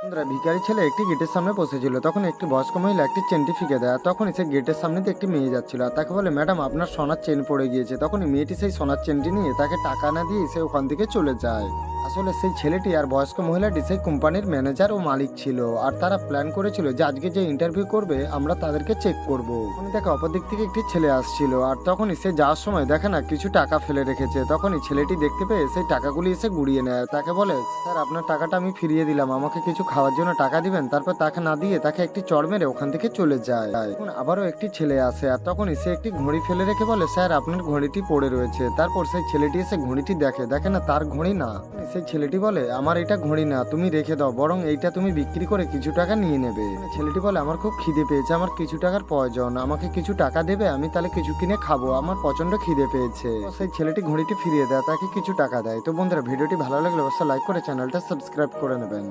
বন্ধুরা, ভিখারি ছেলে একটি গেটের সামনে বসেছিল। তখন একটি বয়স্ক মহিলা একটি চেনটি ফিকে দেয়। তখন সে গেটের সামনে দিয়ে একটি মেয়ে যাচ্ছিল আর তাকে বলে, ম্যাডাম আপনার সোনার চেন পড়ে গিয়েছে। তখন মেয়েটি সেই সোনার চেনটি নিয়ে তাকে টাকা না দিয়ে সে ওখান থেকে চলে যায়। আসলে সেই ছেলেটি আর বয়স্ক মহিলাটি সেই কোম্পানির ম্যানেজার ও মালিক ছিল, আর তারা প্ল্যান করেছিল যে আজকে যে ইন্টারভিউ করবে আমরা তাদেরকে চেক করব। তখনই দেখে অপর দিক থেকে একটি ছেলে আসছিল, আর তখনই সে যাওয়ার সময় দেখে না কিছু টাকা ফেলে রেখেছে। তখনই ছেলেটি দেখতে পেয়ে সেই টাকাগুলি এসে গুড়িয়ে নেয়। তাকে বলে, স্যার আপনার টাকাটা আমি ফিরিয়ে দিলাম, আমাকে কিছু খাওয়ার জন্য টাকা দিবেন। তারপর তাকে না দিয়ে তাকে একটি চড় মেরে ওখান থেকে চলে যায়। তখন আবারও একটি ছেলে আসে, আর তখনই সে একটি ঘড়ি ফেলে রেখে বলে, স্যার আপনার ঘড়িটি পড়ে রয়েছে। তারপর সেই ছেলেটি এসে ঘড়িটি দেখে না তার ঘড়ি না। সেই ছেলেটি বলে, আমার এটা ঘড়ি না, তুমি রেখে দাও, বরং এইটা তুমি বিক্রি করে কিছু টাকা নিয়ে নেবে। ছেলেটি বলে, আমার খুব খিদে পেয়েছে, আমার কিছু টাকার প্রয়োজন, আমাকে কিছু টাকা দেবে, আমি তাহলে কিছু কিনে খাবো, আমার প্রচন্ড খিদে পেয়েছে। তো সেই ছেলেটি ঘড়িটি ফিরিয়ে দেয়, তাকে কিছু টাকা দেয়। তো বন্ধুরা, ভিডিওটি ভালো লাগলে অবশ্যই লাইক করে চ্যানেলটা সাবস্ক্রাইব করে নেবেন।